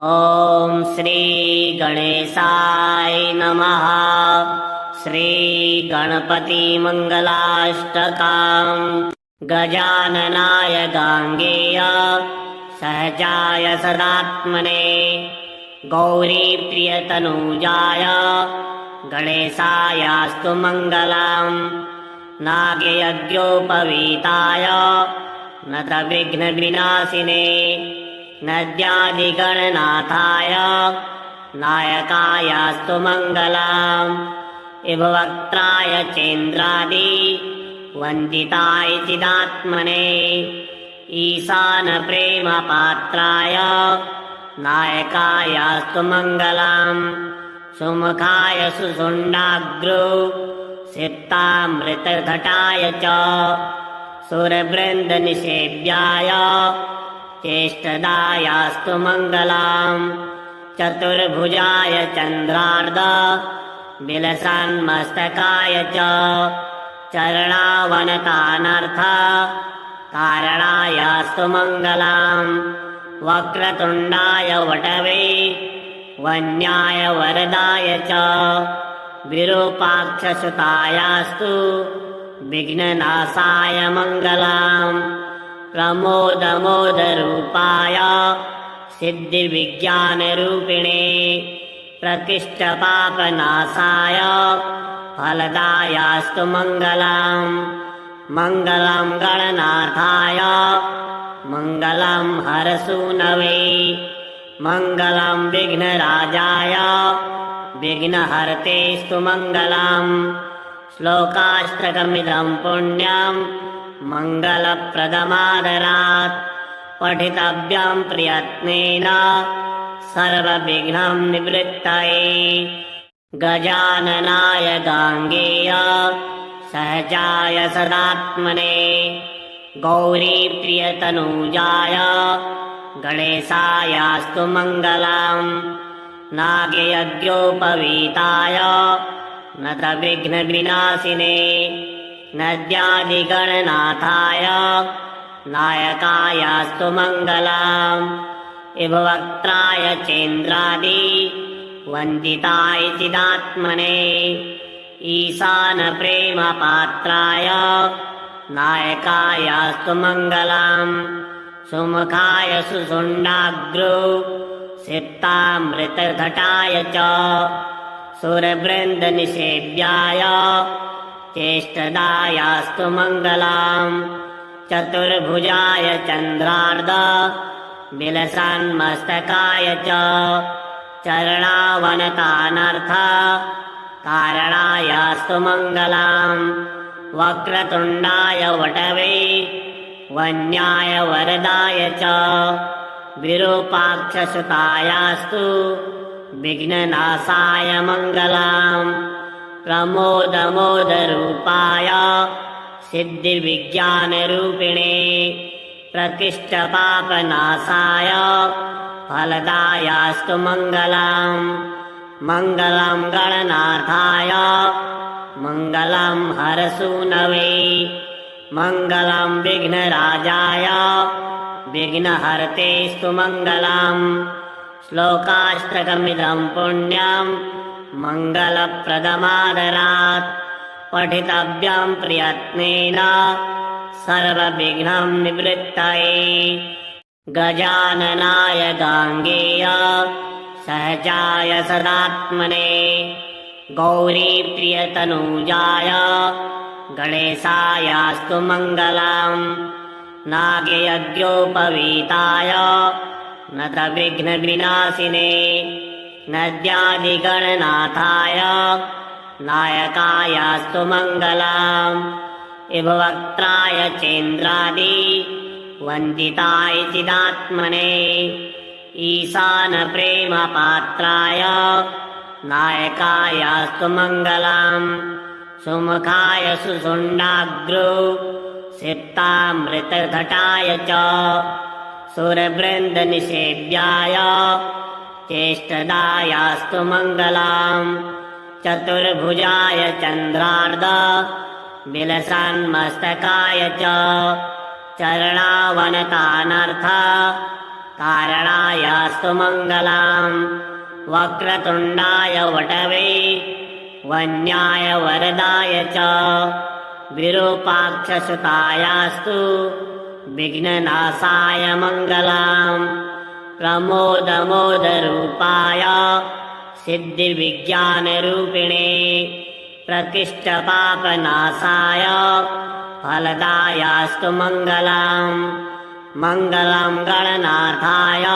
ॐ श्री गणेशाय नमः। श्री गणपति मंगलाष्टकम्। गजाननाय गांगेय सहजाय सदात्मने गौरी प्रियतनुजाय गणेशायास्तु मंगलम्। नागयज्ञोपवीताय नतविघ्नविनाशिने नद्यादिगणनाथाय नायकायास्तु मंगलम्। इभवक्त्राय चेन्द्रादि वन्दिताय चिदात्मने ईशानप्रेमपात्राय नायकायास्तु मंगलम्। सुमुखाय सुषुण्डाग्रो सिक्तामृतघटाय च सुरवृन्दनिषेव्याय चेष्टदायास्तु मंगलम्। चतुर्भुजाय चन्द्रार्ध विलसन्मस्तकाय च चरणावनतानर्थ कारणायास्तु मंगलम्। वक्रतुण्डाय वटवे वन्याय वरदाय च विरूपाक्षसुतायास्तु विघ्ननाशाय मंगलम्। प्रमोदमोदरूपाय सिद्धिविज्ञानरूपिणे प्रकृष्टपापनाशाय फलदायास्तु मंगलम्। मंगलम् गणनाथाय मंगलम् हरसूनवे मंगलम् विघ्नराजाय विघ्नहर्तेस्तु मंगलम्। श्लोकाष्टकमिदं पुण्यम् मंगलप्रदमादरात् पठितव्यं प्रयत्नेन सर्वविघ्नं निवृत्तये। गजाननाय गांगेय सहजाय सदात्मने गौरी प्रियतनुजाय गणेशायास्तु मंगलम्। नागयज्ञोपवीताय नतविघ्नविनाशिने नद्यादिगणनाथाय नायकायास्तु मंगलम्। इभवक्त्राय चेन्द्रादि वन्दिताय चिदात्मने ईशानप्रेमपात्राय नायकायास्तु मंगलम्। सुमुखाय सुषुण्डाग्रो सिक्तामृतघटाय च सुरवृन्दनिषेव्याय चेष्टदायास्तु मंगलम्। चतुर्भुजाय चन्द्रार्ध विलसन्मस्तकाय च चरणावनतानर्थ कारणायास्तु मंगलम्। वक्रतुण्डाय वटवे वन्याय वरदाय च विरूपाक्षसुतायास्तु विघ्ननाशाय मंगलम्। प्रमोदमोदरूपाय सिद्धिविज्ञानरूपिणे प्रकृष्टपापनाशाय फलदायास्तु मंगलम्। मंगलम् गणनाथाय मंगलम् हरसूनवे मंगलम् विघ्नराजाय विघ्नहर्तेस्तु मंगलम्। श्लोकाष्टकमिदं पुण्यम् मंगलप्रदमादरात् पठितव्यं प्रयत्नेन सर्वविघ्नं निवृत्तये। गजाननाय गांगेय सहजाय सदात्मने गौरी प्रियतनुजाय गणेशायास्तु मंगलम्। नागयज्ञोपवीताय नतविघ्नविनाशिने नद्यादिगणनाथाय नायकायास्तु मंगलम्। इभवक्त्राय चेन्द्रादि वन्दिताय चिदात्मने ईशानप्रेमपात्राय नायकायास्तु मंगलम्। सुमुखाय सुषुण्डाग्रो सिक्तामृतघटाय च सुरवृन्दनिषेव्याय चेष्टदायास्तु मंगलम्। चतुर्भुजाय चन्द्रार्ध विलसन्मस्तकाय च चरणावनतानर्थ कारणायास्तु मङ्गलम् वक्रतुण्डाय वटवे वन्याय वरदाय च विरूपाक्षसुतायास्तु विघ्ननाशाय मङ्गलम् प्रमोदमोदरूपाय सिद्धिविज्ञानरूपिणे प्रकृष्टपापनाशाय फलदायास्तु मङ्गलम् मङ्गलं गणनाथाय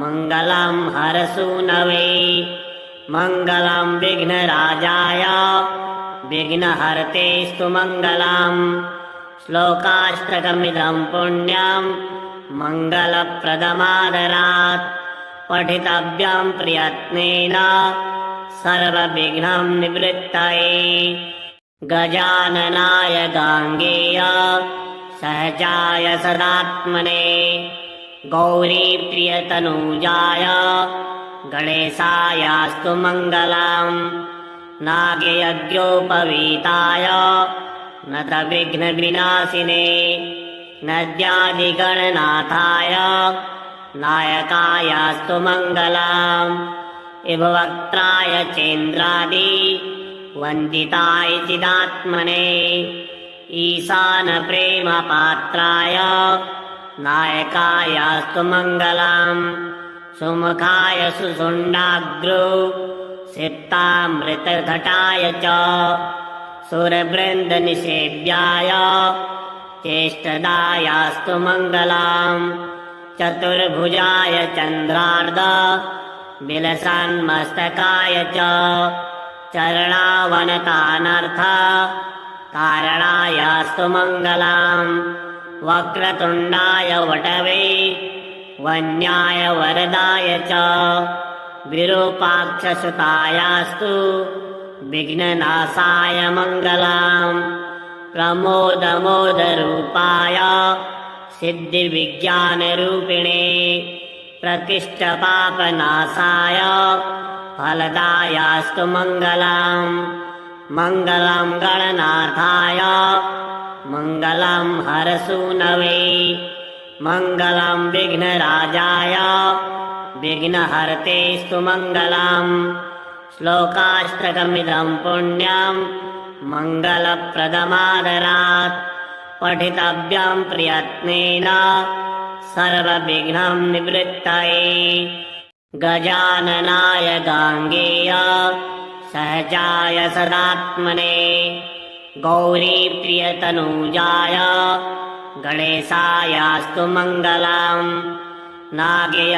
मङ्गलं हरसूनवे मङ्गलं विघ्नराजाय विघ्नहर्तेस्तु मङ्गलम् श्लोकाष्टकमिदं पुण्यं मङ्गलप्रदमादरात् पठितव्यं प्रयत्नेन सर्वविघ्नं निवृत्तये गजाननाय गाङ्गेय सहजाय सदात्मने गौरीप्रियतनूजाय गणेशायास्तु मङ्गलम् नागयज्ञोपवीताय नतविघ्नविनाशिने नद्यादिगणनाथाय नायकायास्तु मङ्गलम् इभवक्त्राय चेन्द्रादि वन्दिताय चिदात्मने ईशानप्रेमपात्राय नायकायास्तु मङ्गलम् सुमुखाय सुषुण्डाग्रो सिक्तामृतघटाय च सुरवृन्दनिषेव्याय चेष्टदायास्तु मङ्गलम् चतुर्भुजाय चन्द्रार्ध विलसन्मस्तकाय च चरणावनतानर्थ कारणायास्तु मङ्गलम् वक्रतुण्डाय वटवे वन्याय वरदाय च विरूपाक्षसुतायास्तु विघ्ननाशाय मङ्गलम् प्रमोदमोदरूपाय सिद्धिविज्ञानरूपिणे प्रकृष्टपापनाशाय फलदायास्तु मङ्गलम् मङ्गलं गणनाथाय मङ्गलं हरसूनवे मङ्गलं विघ्नराजाय विघ्नहर्तेस्तु मङ्गलम् श्लोकाष्टकमिदं पुण्यं मङ्गलप्रदमादरात् पठितव्यं प्रयत्नेन सर्वविघ्नं निवृत्तये गजाननाय गाङ्गेय सहजाय सदात्मने गौरीप्रियतनूजाय गणेशायास्तु मङ्गलम् नागयज्ञोपवीताय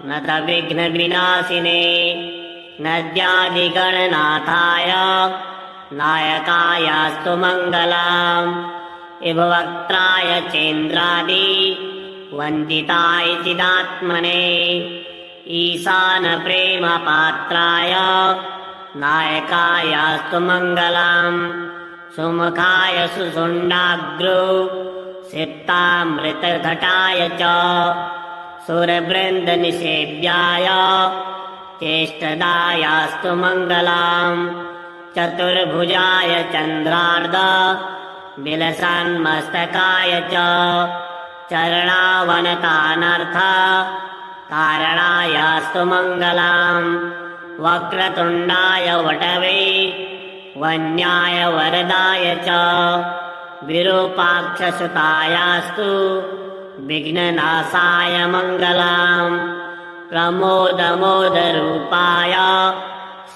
नतविघ्नविनाशिने नद्यादिगणनाथाय नायकायास्तु मङ्गलम् इभवक्त्राय चेन्द्रादि वन्दिताय चिदात्मने ईशानप्रेमपात्राय नायकायास्तु मङ्गलम् सुमुखाय सुषुण्डाग्रो सिक्तामृतघटाय च सुरवृन्दनिषेव्याय चेष्टदायास्तु मङ्गलम् चतुर्भुजाय चन्द्रार्ध विलसन्मस्तकाय च चरणावनतानर्थ कारणायास्तु मङ्गलम् वक्रतुण्डाय वटवे वन्याय वरदाय च विरूपाक्षसुतायास्तु विघ्ननाशाय मङ्गलम् प्रमोदमोदरूपाय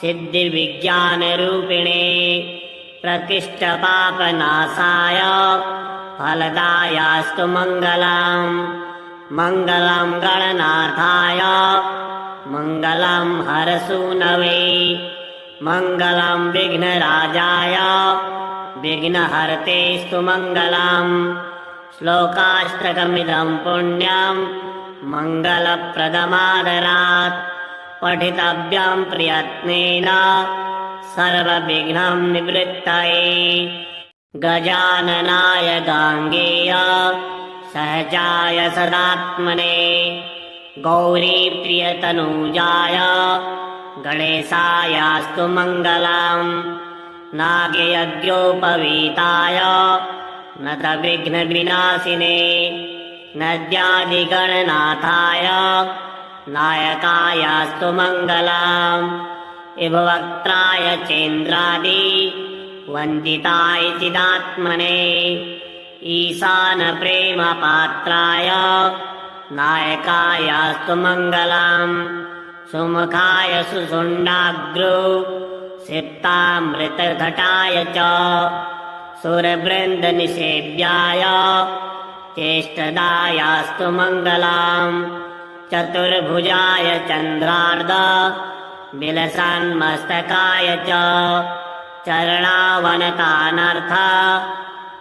सिद्धिविज्ञानरूपिणे प्रकृष्टपापनाशाय फलदायास्तु मङ्गलम् मङ्गलं गणनाथाय मङ्गलं हरसूनवे मङ्गलं विघ्नराजाय विघ्नहर्तेस्तु मङ्गलम् श्लोकाष्टकमिदं पुण्यं मङ्गलप्रदमादरात् पठितव्यं प्रयत्नेन सर्वविघ्नं निवृत्तये गजाननाय गाङ्गेय सहजाय सदात्मने गौरीप्रियतनूजाय गणेशायास्तु मङ्गलम् नागयज्ञोपवीताय नतविघ्नविनाशिने नद्यादिगणनाथाय नायकायास्तु मङ्गलम् इभवक्त्राय चेन्द्रादि वन्दिताय चिदात्मने ईशानप्रेमपात्राय नायकायास्तु मङ्गलम् सुमुखाय सुषुण्डाग्रो सिप्तामृतघटाय च सुरवृन्दनिषेव्याय चेष्टदायास्तु मङ्गलम् चतुर्भुजाय चन्द्रार्ध विलसन्मस्तकाय च चरणावनतानर्थ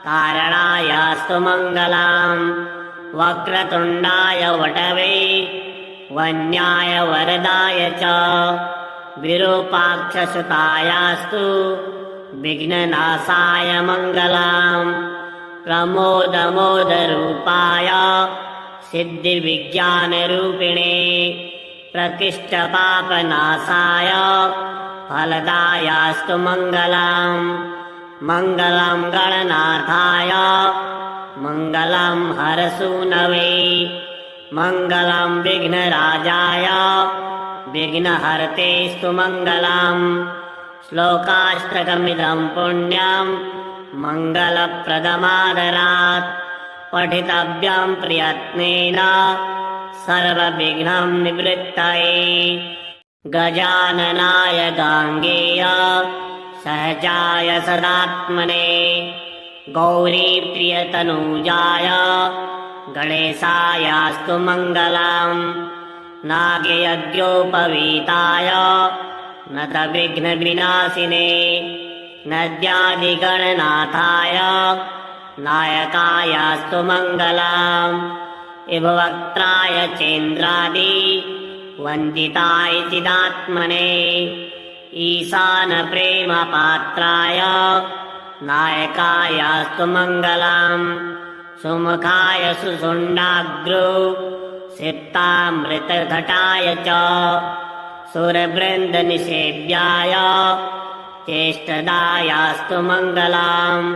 कारणायास्तु मङ्गलम् वक्रतुण्डाय वटवे वन्याय वरदाय च विरूपाक्षसुतायास्तु विघ्ननाशाय मङ्गलम् प्रमोदमोदरूपाय सिद्धिविज्ञानरूपिणे प्रकृष्टपापनाशाय फलदायास्तु मङ्गलम् मङ्गलं गणनाथाय मङ्गलं हरसूनवे मङ्गलं विघ्नराजाय विघ्नहर्तेस्तु मङ्गलम् श्लोकाष्टकमिदं पुण्यं मङ्गलप्रदमादरात् पठितव्यं प्रयत्नेन सर्वविघ्नं निवृत्तये गजाननाय गाङ्गेय सहजाय सदात्मने गौरीप्रियतनूजाय गणेशायास्तु मङ्गलम् नागयज्ञोपवीताय नतविघ्नविनाशिने नद्यादिगणनाथाय नायकायास्तु मङ्गलम् इभवक्त्राय चेन्द्रादि वन्दिताय चिदात्मने ईशानप्रेमपात्राय नायकायास्तु मङ्गलम् सुमुखाय सुषुण्डाग्रो सिप्तामृतघटाय च सुरवृन्दनिषेव्याय चेष्टदायास्तु मङ्गलम्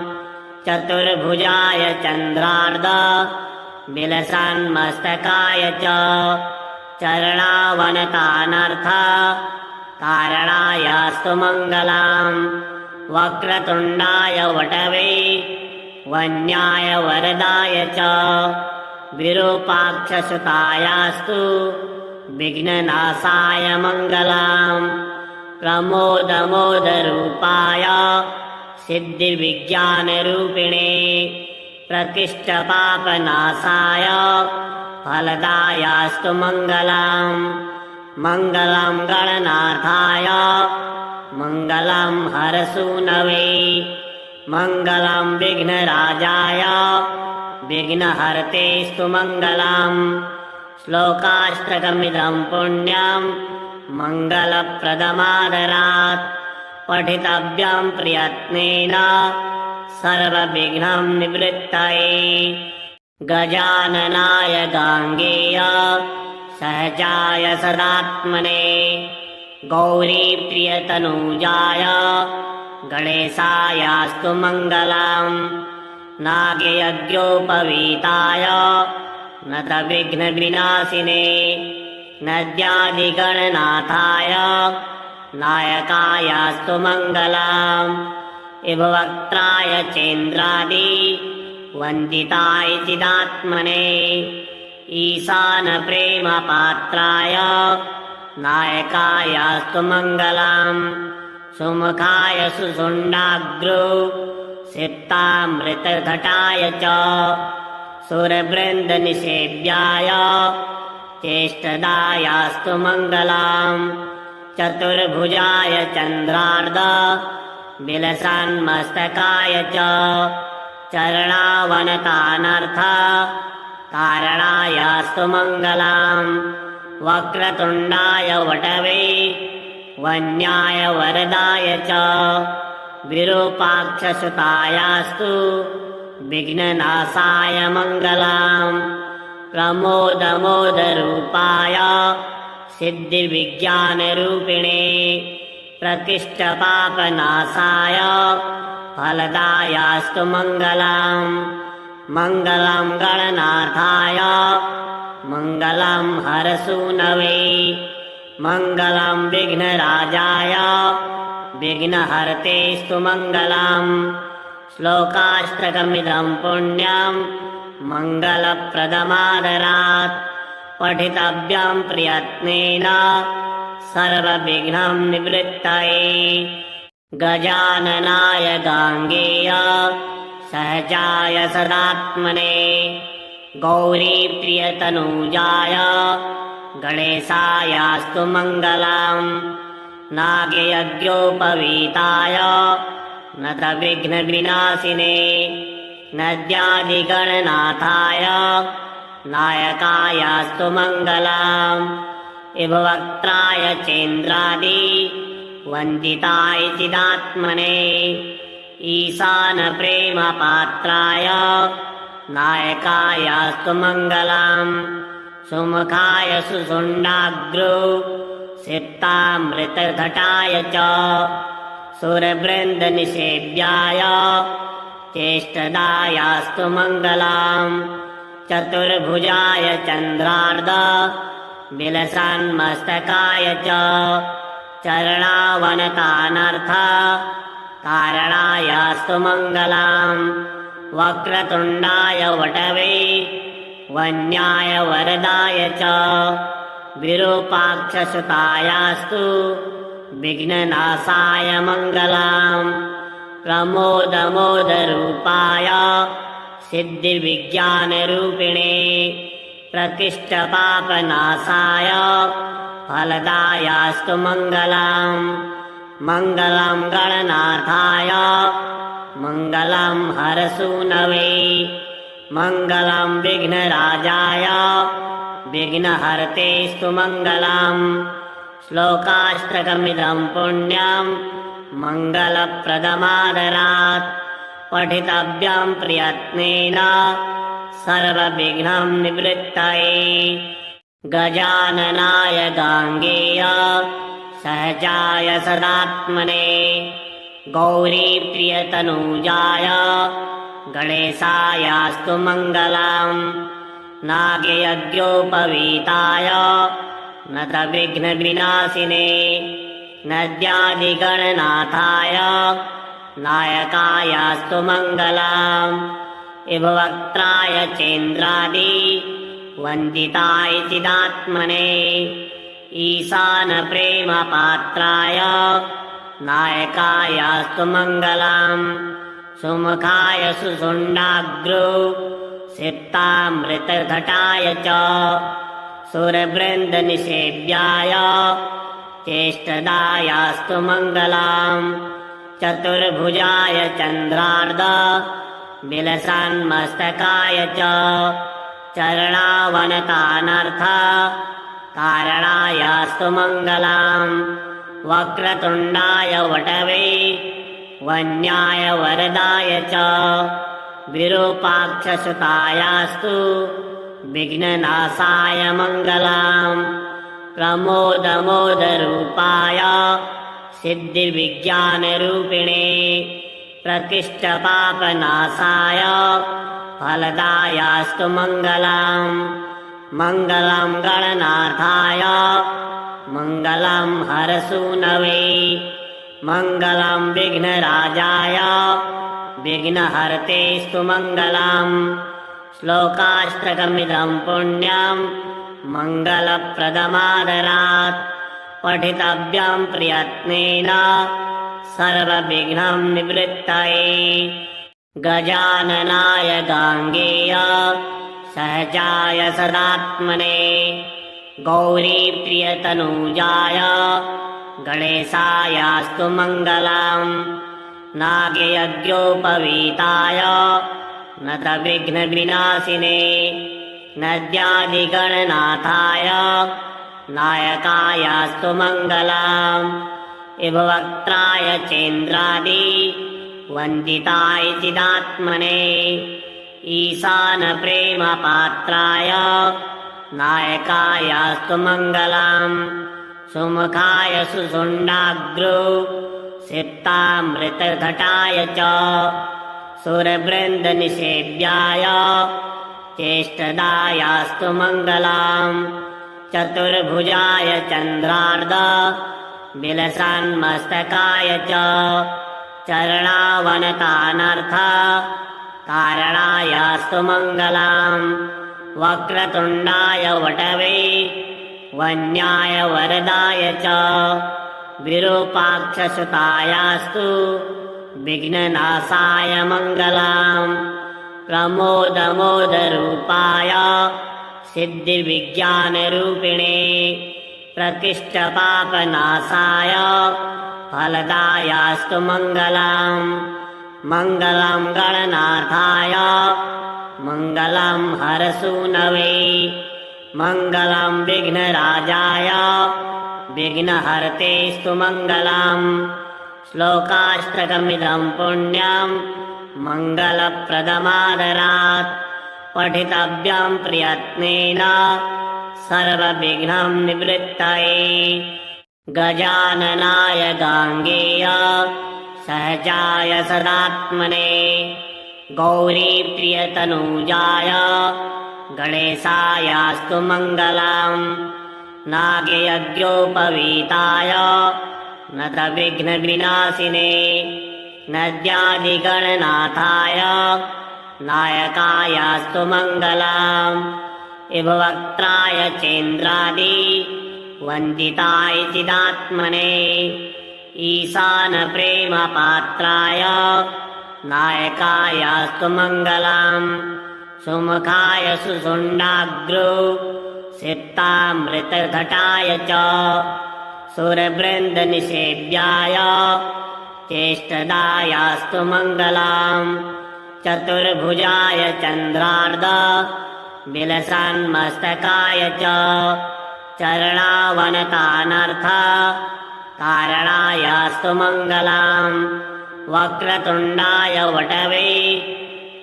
चतुर्भुजाय चन्द्रार्ध विलसन्मस्तकाय च चरणावनतानर्थ कारणायास्तु मङ्गलम् वक्रतुण्डाय वटवे वन्याय वरदाय च विरूपाक्षसुतायास्तु विघ्ननाशाय मङ्गलम् प्रमोदमोदरूपाय सिद्धिविज्ञानरूपिणे प्रकृष्टपापनाशाय फलदायास्तु मङ्गलम् मङ्गलं गणनाथाय मङ्गलं हरसूनवे मङ्गलं विघ्नराजाय विघ्नहर्तेस्तु मङ्गलम् श्लोकाष्टकमिदं पुण्यं मङ्गलप्रदमादरात् पठितव्यं प्रयत्नेन सर्वविघ्नं निवृत्तये गजाननाय गाङ्गेय सहजाय सदात्मने गौरीप्रियतनूजाय गणेशायास्तु मङ्गलम् नागयज्ञोपवीताय नतविघ्नविनाशिने नद्यादिगणनाथाय नायकायास्तु मङ्गलम् इभवक्त्राय चेन्द्रादि वन्दिताय चिदात्मने ईशानप्रेमपात्राय नायकायास्तु मङ्गलम् सुमुखाय सुषुण्डाग्रो सिप्तामृतघटाय च सुरवृन्दनिषेव्याय चेष्टदायास्तु मङ्गलम् चतुर्भुजाय चन्द्रार्ध विलसन्मस्तकाय च चरणावनतानर्थ कारणायास्तु मङ्गलम् वक्रतुण्डाय वटवे वन्याय वरदाय च विरूपाक्षसुतायास्तु विघ्ननाशाय मङ्गलम् प्रमोदमोदरूपाय सिद्धिविज्ञानरूपिणे प्रकृष्टपापनाशाय फलदायास्तु मङ्गलम् मङ्गलं गणनाथाय मङ्गलं हरसूनवे मङ्गलं विघ्नराजाय विघ्नहर्तेस्तु मङ्गलम् श्लोकाष्टकमिदं पुण्यं मङ्गलप्रदमादरात् पठितव्यं प्रयत्नेन सर्वविघ्नं निवृत्तये गजाननाय गाङ्गेय सहजाय सदात्मने गौरीप्रियतनूजाय गणेशायास्तु मङ्गलम् नागयज्ञोपवीताय नतविघ्नविनाशिने नद्यादिगणनाथाय नायकायास्तु मङ्गलम् इभवक्त्राय चेन्द्रादि वन्दिताय चिदात्मने ईशानप्रेमपात्राय नायकायास्तु मङ्गलम् सुमुखाय सुषुण्डाग्रो सिक्तामृतघटाय च सुरवृन्दनिषेव्याय चेष्टदायास्तु मङ्गलम् चतुर्भुजाय चन्द्रार्ध विलसन्मस्तकाय च चरणावनतानर्थ कारणायास्तु मङ्गलम् वक्रतुण्डाय वटवे वन्याय वरदाय च विरूपाक्षसुतायास्तु विघ्ननाशाय मङ्गलम् प्रमोदमोदरूपाय सिद्धिविज्ञानरूपिणे प्रकृष्टपापनाशाय फलदायास्तु मङ्गलम् मङ्गलं गणनाथाय मङ्गलं हरसूनवे मङ्गलं विघ्नराजाय विघ्नहर्तेस्तु मङ्गलम् श्लोकाष्टकमिदं पुण्यं मङ्गलप्रदमादरात् पठितव्यं प्रयत्नेन सर्वविघ्नं निवृत्तये गजाननाय गाङ्गेय सहजाय सदात्मने गौरीप्रियतनूजाय गणेशायास्तु मङ्गलम् नागयज्ञोपवीताय नतविघ्नविनाशिने नद्यादिगणनाथाय नायकायास्तु मङ्गलम् इभवक्त्राय चेन्द्रादि वन्दिताय चिदात्मने ईशानप्रेमपात्राय नायकायास्तु मङ्गलम् सुमुखाय सुषुण्डाग्रो सिक्तामृतघटाय च सुरवृन्दनिषेव्याय चेष्टदायास्तु मङ्गलम् चतुर्भुजाय चन्द्रार्ध विलसन्मस्तकाय च चरणावनतानर्थ कारणायास्तु मङ्गलम् वक्रतुण्डाय वटवे वन्याय वरदाय च विरूपाक्षसुतायास्तु विघ्ननाशाय मङ्गलम् प्रमोदमोदरूपाय सिद्धिविज्ञानरूपिणे प्रकृष्टपापनाशाय फलदायास्तु मङ्गलम् मङ्गलं गणनाथाय मङ्गलं हरसूनवे मङ्गलं विघ्नराजाय विघ्नहर्तेस्तु मङ्गलम् श्लोकाष्टकमिदं पुण्यं मङ्गलप्रदमादरात् पठितव्यं प्रयत्नेन सर्वविघ्नं निवृत्तये गजाननाय गाङ्गेय सहजाय सदात्मने गौरीप्रियतनूजाय गणेशायास्तु मङ्गलम् नागयज्ञोपवीताय नतविघ्नविनाशिने नद्यादिगणनाथाय नायकायास्तु मङ्गलम् इभवक्त्राय चेन्द्रादि वन्दिताय चिदात्मने ईशानप्रेमपात्राय नायकायास्तु मङ्गलम् सुमुखाय सुषुण्डाग्रो सिक्तामृतघटाय च सुरवृन्दनिषेव्याय चेष्टदायास्तु मङ्गलम् चतुर्भुजाय चन्द्रार्ध विलसन्मस्तकाय च चरणावनतानर्थ कारणायास्तु मङ्गलम् वक्रतुण्डाय वटवे वन्याय वरदाय च विरूपाक्षसुतायास्तु विघ्ननाशाय मङ्गलम् प्रमोदमोदरूपाय सिद्धिविज्ञानरूपिणे प्रकृष्टपापनाशाय फलदायास्तु मङ्गलम् मङ्गलं गणनाथाय मङ्गलं हरसूनवे मङ्गलं विघ्नराजाय विघ्नहर्तेस्तु मङ्गलम् श्लोकाष्टकमिदं पुण्यं मङ्गलप्रदमादरात् पठितव्यं प्रयत्नेन सर्वविघ्नं निवृत्तये गजाननाय गाङ्गेय सहजाय सदात्मने गौरीप्रियतनूजाय गणेशायास्तु मङ्गलम् नागयज्ञोपवीताय नतविघ्नविनाशिने नद्यादिगणनाथाय नायकायास्तु मङ्गलम् इभवक्त्राय चेन्द्रादि वन्दिताय चिदात्मने ईशानप्रेमपात्राय नायकायास्तु मङ्गलम् सुमुखाय सुषुण्डाग्रो सिक्तामृतघटाय च सुरवृन्दनिषेव्याय चेष्टदायास्तु मङ्गलम् चतुर्भुजाय चन्द्रार्ध विलसन्मस्तकाय च चरणावनतानर्थ कारणायास्तु मङ्गलम् वक्रतुण्डाय वटवे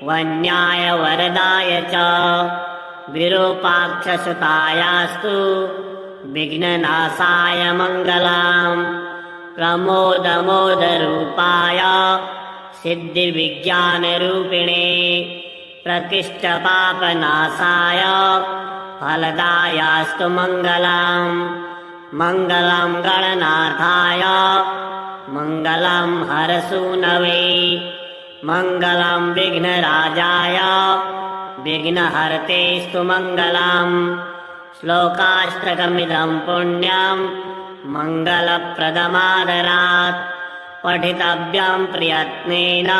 वन्याय वरदाय च विरूपाक्षसुतायास्तु विघ्ननाशाय मङ्गलम् प्रमोदमोदरूपाय सिद्धिविज्ञानरूपिणे प्रकृष्टपापनाशाय फलदायास्तु मङ्गलम् मङ्गलं गणनाथाय मङ्गलं हरसूनवे मङ्गलं विघ्नराजाय विघ्नहर्तेस्तु मङ्गलम् श्लोकाष्टकमिदं पुण्यं मङ्गलप्रदमादरात् पठितव्यं प्रयत्नेन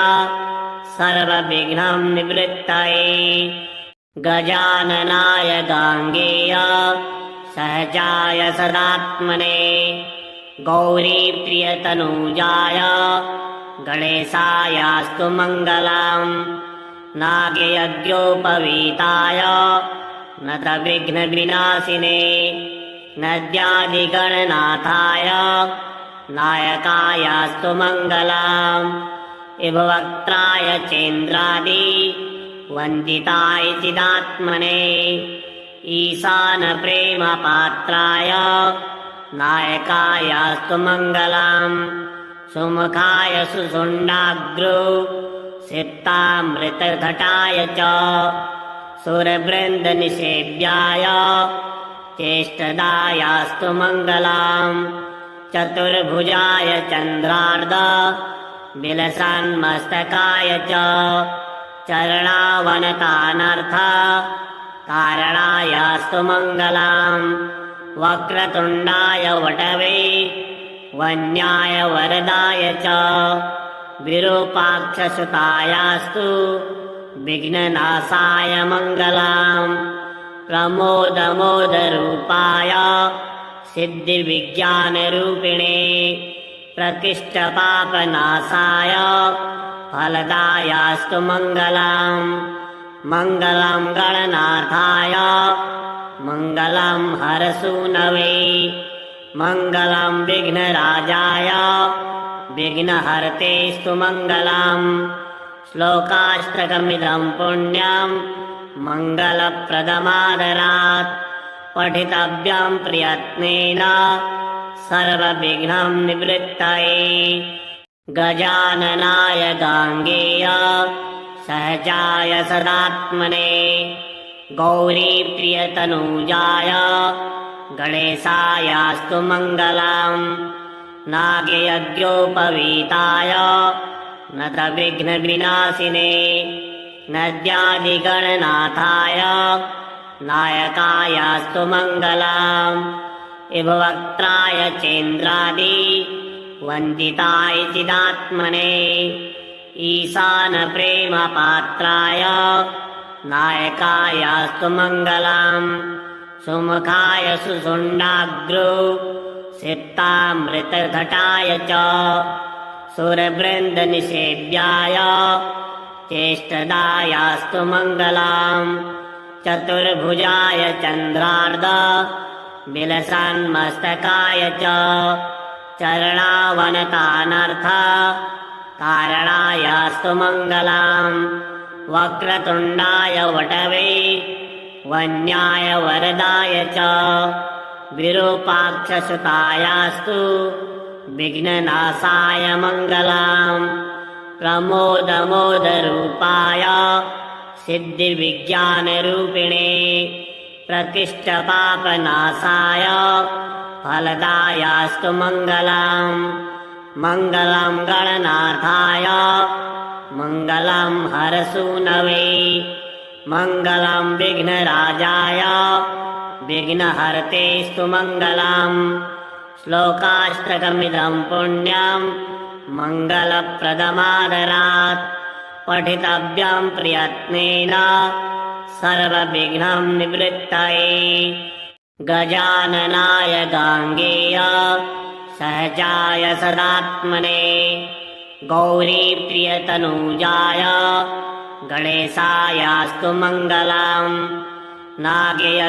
सर्वविघ्नं निवृत्तये गजाननाय गाङ्गेय सहजाय सदात्मने गौरीप्रियतनूजाय गणेशायास्तु मङ्गलम् नागयज्ञोपवीताय नतविघ्नविनाशिने नद्यादिगणनाथाय नायकायास्तु मङ्गलम् इभवक्त्राय चेन्द्रादि वन्दिताय चिदात्मने ईशानप्रेमपात्राय नायकायास्तु मङ्गलम् सुमुखाय सुषुण्डाग्रो सिक्तामृतघटाय च सुरवृन्दनिषेव्याय चेष्टदायास्तु मङ्गलम् चतुर्भुजाय चन्द्रार्ध विलसन्मस्तकाय च चरणावनतानर्थ कारणायास्तु मङ्गलम् वक्रतुण्डाय वटवे वन्याय वरदाय च विरूपाक्षसुतायास्तु विघ्ननाशाय मङ्गलम् प्रमोदमोदरूपाय सिद्धिविज्ञानरूपिणे प्रकृष्टपापनाशाय फलदायास्तु मङ्गलम् मङ्गलं गणनाथाय मङ्गलं हरसूनवे मङ्गलं विघ्नराजाय विघ्नहर्तेस्तु मङ्गलम् श्लोकाष्टकमिदं पुण्यं मङ्गलप्रदमादरात् पठितव्यं प्रयत्नेन सर्वविघ्नं निवृत्तये गजाननाय गाङ्गेय सहजाय सदात्मने गौरीप्रियतनूजाय गणेशायास्तु मङ्गलम् नागयज्ञोपवीताय नतविघ्नविनाशिने नद्यादिगणनाथाय नायकायास्तु मङ्गलम् इभवक्त्राय चेन्द्रादि वन्दिताय चिदात्मने ईशानप्रेमपात्राय नायकायास्तु मङ्गलम् सुमुखाय सुषुण्डाग्रो सिप्तामृतघटाय च सुरवृन्दनिषेव्याय चेष्टदायास्तु मङ्गलम् चतुर्भुजाय चन्द्रार्ध विलसन्मस्तकाय च चरणावनतानर्थ कारणायास्तु मङ्गलम् वक्रतुण्डाय वटवे वन्याय वरदाय च विरूपाक्षसुतायास्तु विघ्ननाशाय मङ्गलम् प्रमोदमोदरूपाय सिद्धिविज्ञानरूपिणे प्रकृष्टपापनाशाय फलदायास्तु मङ्गलम् मङ्गलम् गणनाथाय मङ्गलम् हरसूनवे मङ्गलम् विघ्नराजाय विघ्नहर्तेस्तु मङ्गलम् श्लोकाष्टकमिदम् पुण्यम् मङ्गलप्रदमादरात् पठितव्यम् प्रयत्नेन सर्वविघ्नम् निवृत्तये गजाननाय गाङ्गेय सहजाय सदात्मने गौरीप्रियतनूजाय गणेशायास्तु मङ्गलम् नागयज्ञोपवीताय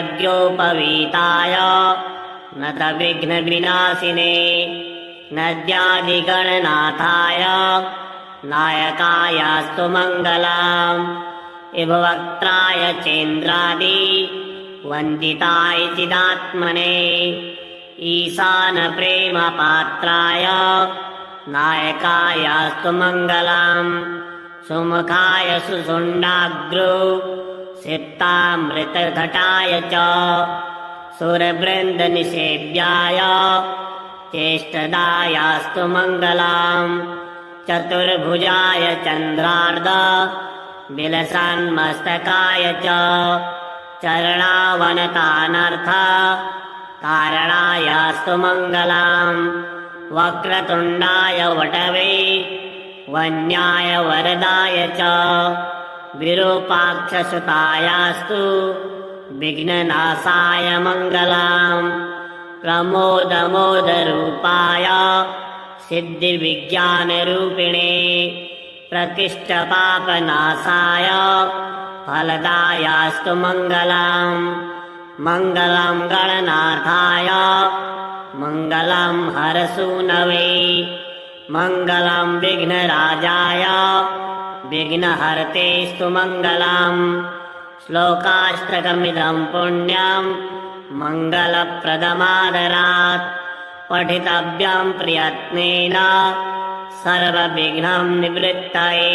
नतविघ्नविनाशिने नद्यादिगणनाथाय नायकायास्तु मङ्गलम् इभवक्त्राय चेन्द्रादि वन्दिताय चिदात्मने ईशानप्रेमपात्राय नायकायास्तु मङ्गलम् सुमुखाय सुषुण्डाग्रो सिप्तामृतघटाय च सुरवृन्दनिषेव्याय चेष्टदायास्तु मङ्गलम् चतुर्भुजाय चन्द्रार्ध विलसन्मस्तकाय च चरणावनतानर्थ कारणायास्तु मङ्गलम् वक्रतुण्डाय वटवे वन्याय वरदाय च विरूपाक्षसुतायास्तु विघ्ननाशाय मङ्गलम् प्रमोदमोदरूपाय सिद्धिविज्ञानरूपिणे प्रकृष्टपापनाशाय फलदायास्तु मङ्गलम् मङ्गलम् गणनाथाय मङ्गलम् हरसूनवे मङ्गलम् विघ्नराजाय विघ्नहर्तेस्तु मङ्गलम् श्लोकाष्टकमिदम् पुण्यम् मङ्गलप्रदमादरात् पठितव्यम् प्रयत्नेन सर्वविघ्नम् निवृत्तये